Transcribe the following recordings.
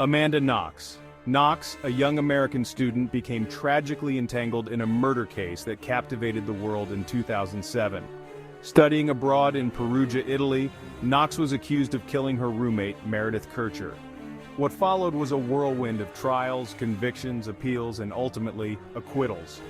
Amanda Knox. Knox, a young American student, became tragically entangled in a murder case that captivated the world in 2007. Studying abroad in Perugia, Italy, Knox was accused of killing her roommate, Meredith Kircher. What followed was a whirlwind of trials, convictions, appeals, and ultimately, acquittals.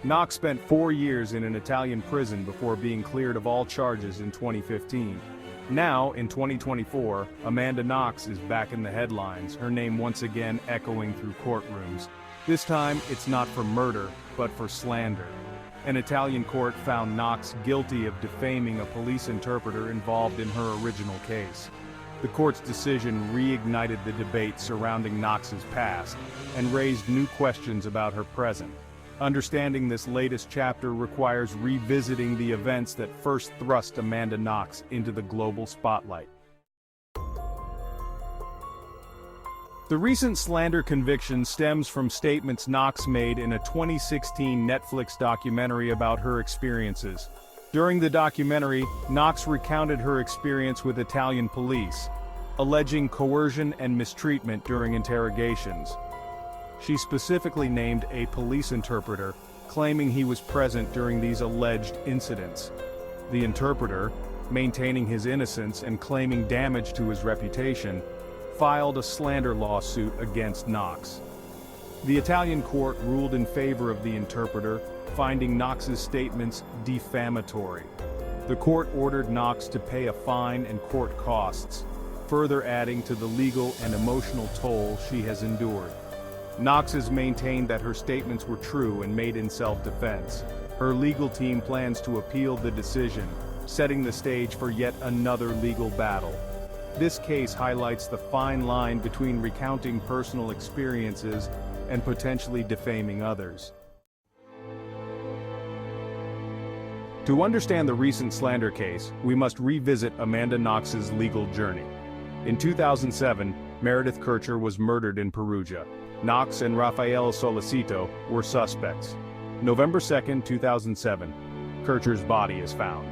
Knox spent 4 years in an Italian prison before being cleared of all charges in 2015. Now, in 2024, Amanda Knox is back in the headlines, her name once again echoing through courtrooms. This time, it's not for murder, but for slander. An Italian court found Knox guilty of defaming a police interpreter involved in her original case. The court's decision reignited the debate surrounding Knox's past and raised new questions about her present. Understanding this latest chapter requires revisiting the events that first thrust Amanda Knox into the global spotlight. The recent slander conviction stems from statements Knox made in a 2016 Netflix documentary about her experiences. During the documentary, Knox recounted her experience with Italian police, alleging coercion and mistreatment during interrogations. She specifically named a police interpreter, claiming he was present during these alleged incidents. The interpreter, maintaining his innocence and claiming damage to his reputation, filed a slander lawsuit against Knox. The Italian court ruled in favor of the interpreter, finding Knox's statements defamatory. The court ordered Knox to pay a fine and court costs, further adding to the legal and emotional toll she has endured. Knox has maintained that her statements were true and made in self-defense. Her legal team plans to appeal the decision, setting the stage for yet another legal battle. This case highlights the fine line between recounting personal experiences and potentially defaming others. To understand the recent slander case, we must revisit Amanda Knox's legal journey. In 2007, Meredith Kircher was murdered in Perugia. Knox and Rafael Solicito were suspects. November 2, 2007, Kircher's body is found.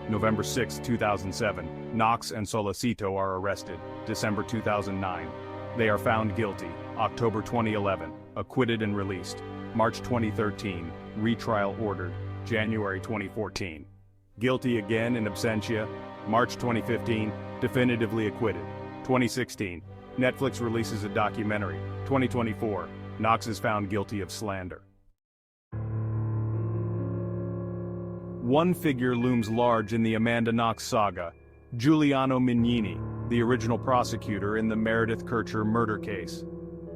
November 6, 2007, Knox and Solicito are arrested. December 2009, they are found guilty. October 2011, acquitted and released. March 2013, retrial ordered. January 2014, guilty again in absentia. March 2015, definitively acquitted. 2016, Netflix releases a documentary. 2024, Knox is found guilty of slander. One figure looms large in the Amanda Knox saga: Giuliano Mignini, the original prosecutor in the Meredith Kircher murder case.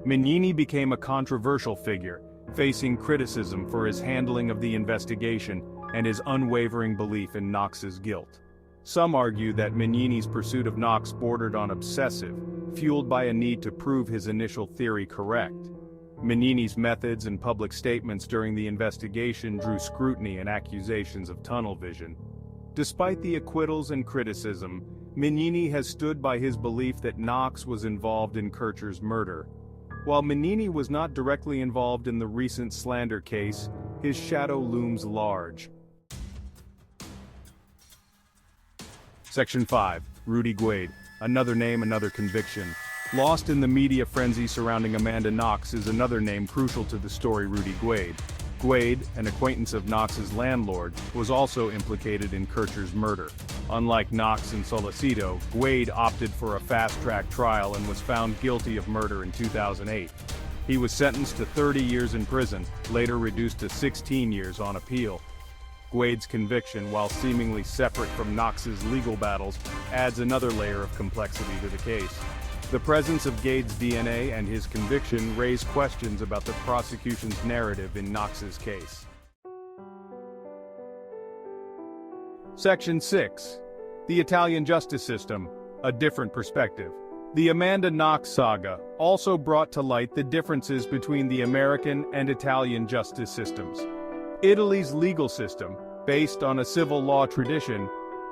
Mignini became a controversial figure, facing criticism for his handling of the investigation and his unwavering belief in Knox's guilt. Some argue that Mignini's pursuit of Knox bordered on obsessive, fueled by a need to prove his initial theory correct. Mignini's methods and public statements during the investigation drew scrutiny and accusations of tunnel vision. Despite the acquittals and criticism, Mignini has stood by his belief that Knox was involved in Kircher's murder. While Mignini was not directly involved in the recent slander case, his shadow looms large. Section 5. Rudy Guade. Another name, another conviction. Lost in the media frenzy surrounding Amanda Knox is another name crucial to the story: Rudy Guade. Guade, an acquaintance of Knox's landlord, was also implicated in Kircher's murder. Unlike Knox and Solicito, Guade opted for a fast-track trial and was found guilty of murder in 2008. He was sentenced to 30 years in prison, later reduced to 16 years on appeal. Guade's conviction, while seemingly separate from Knox's legal battles, adds another layer of complexity to the case. The presence of Guade's DNA and his conviction raise questions about the prosecution's narrative in Knox's case. Section 6. The Italian justice system, a different perspective. The Amanda Knox saga also brought to light the differences between the American and Italian justice systems. Italy's legal system, based on a civil law tradition,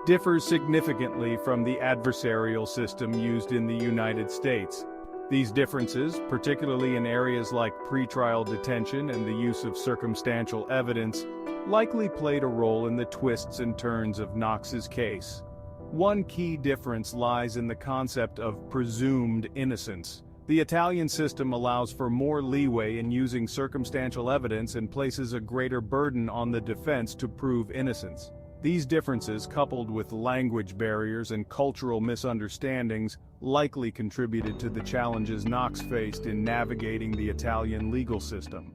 differs significantly from the adversarial system used in the United States. These differences, particularly in areas like pretrial detention and the use of circumstantial evidence, likely played a role in the twists and turns of Knox's case. One key difference lies in the concept of presumed innocence. The Italian system allows for more leeway in using circumstantial evidence and places a greater burden on the defense to prove innocence. These differences, coupled with language barriers and cultural misunderstandings, likely contributed to the challenges Knox faced in navigating the Italian legal system.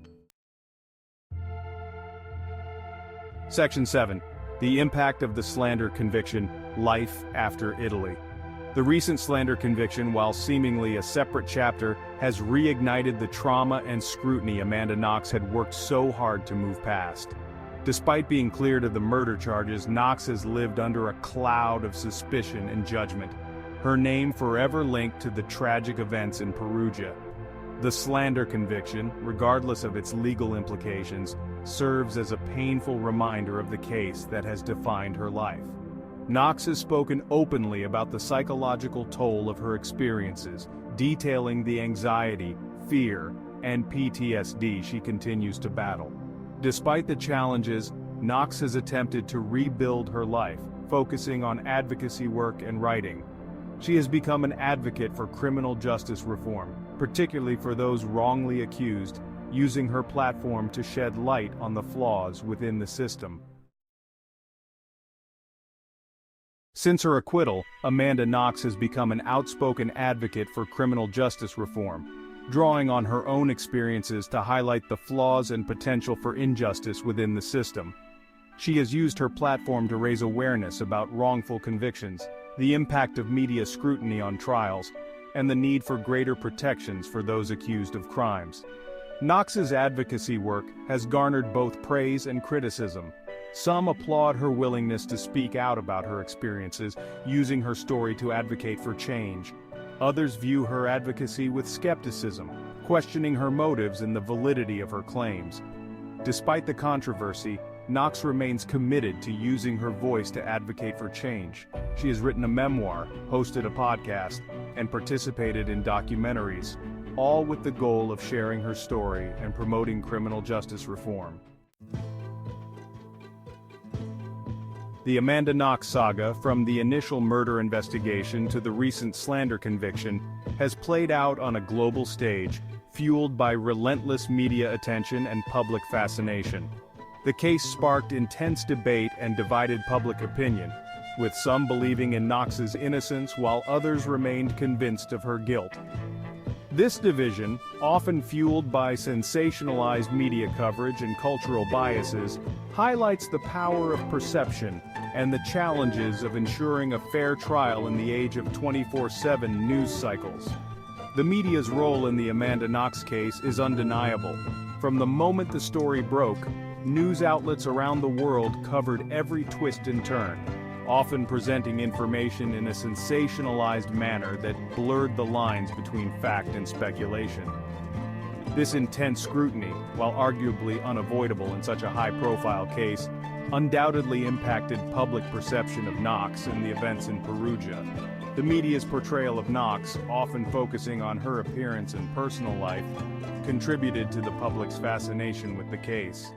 Section 7. The impact of the slander conviction, life after Italy. The recent slander conviction, while seemingly a separate chapter, has reignited the trauma and scrutiny Amanda Knox had worked so hard to move past. Despite being cleared of the murder charges, Knox has lived under a cloud of suspicion and judgment, her name forever linked to the tragic events in Perugia. The slander conviction, regardless of its legal implications, serves as a painful reminder of the case that has defined her life. Knox has spoken openly about the psychological toll of her experiences, detailing the anxiety, fear, and PTSD she continues to battle. Despite the challenges, Knox has attempted to rebuild her life, focusing on advocacy work and writing. She has become an advocate for criminal justice reform, particularly for those wrongly accused, using her platform to shed light on the flaws within the system. Since her acquittal, Amanda Knox has become an outspoken advocate for criminal justice reform, drawing on her own experiences to highlight the flaws and potential for injustice within the system. She has used her platform to raise awareness about wrongful convictions, the impact of media scrutiny on trials, and the need for greater protections for those accused of crimes. Knox's advocacy work has garnered both praise and criticism. Some applaud her willingness to speak out about her experiences, using her story to advocate for change. Others view her advocacy with skepticism, questioning her motives and the validity of her claims. Despite the controversy, Knox remains committed to using her voice to advocate for change. She has written a memoir, hosted a podcast, and participated in documentaries, all with the goal of sharing her story and promoting criminal justice reform. The Amanda Knox saga, from the initial murder investigation to the recent slander conviction, has played out on a global stage, fueled by relentless media attention and public fascination. The case sparked intense debate and divided public opinion, with some believing in Knox's innocence while others remained convinced of her guilt. This division, often fueled by sensationalized media coverage and cultural biases, highlights the power of perception and the challenges of ensuring a fair trial in the age of 24/7 news cycles. The media's role in the Amanda Knox case is undeniable. From the moment the story broke, news outlets around the world covered every twist and turn, often presenting information in a sensationalized manner that blurred the lines between fact and speculation. This intense scrutiny, while arguably unavoidable in such a high-profile case, undoubtedly impacted public perception of Knox and the events in Perugia. The media's portrayal of Knox, often focusing on her appearance and personal life, contributed to the public's fascination with the case.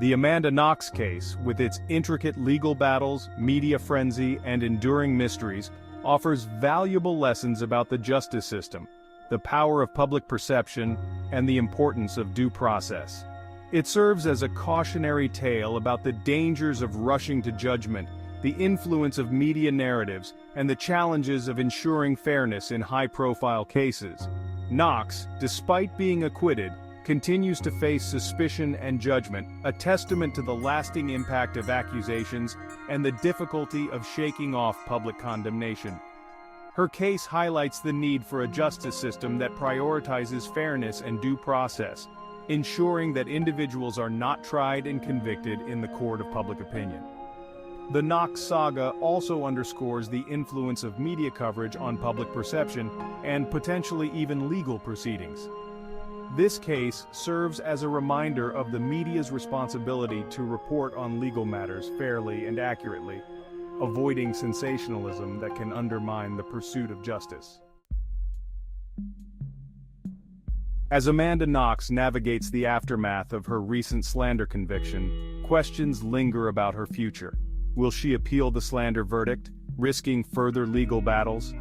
The Amanda Knox case, with its intricate legal battles, media frenzy, and enduring mysteries, offers valuable lessons about the justice system, the power of public perception, and the importance of due process. It serves as a cautionary tale about the dangers of rushing to judgment, the influence of media narratives, and the challenges of ensuring fairness in high-profile cases. Knox, despite being acquitted, continues to face suspicion and judgment, a testament to the lasting impact of accusations and the difficulty of shaking off public condemnation. Her case highlights the need for a justice system that prioritizes fairness and due process, ensuring that individuals are not tried and convicted in the court of public opinion. The Knox saga also underscores the influence of media coverage on public perception and potentially even legal proceedings. This case serves as a reminder of the media's responsibility to report on legal matters fairly and accurately, avoiding sensationalism that can undermine the pursuit of justice. As Amanda Knox navigates the aftermath of her recent slander conviction, questions linger about her future. Will she appeal the slander verdict, risking further legal battles?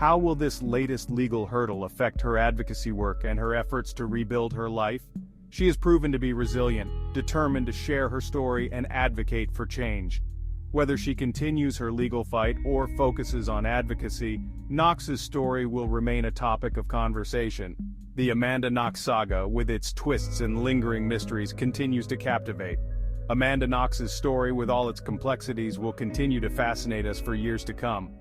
How will this latest legal hurdle affect her advocacy work and her efforts to rebuild her life? She has proven to be resilient, determined to share her story and advocate for change. Whether she continues her legal fight or focuses on advocacy, Knox's story will remain a topic of conversation. The Amanda Knox saga, with its twists and lingering mysteries, continues to captivate. Amanda Knox's story, with all its complexities, will continue to fascinate us for years to come.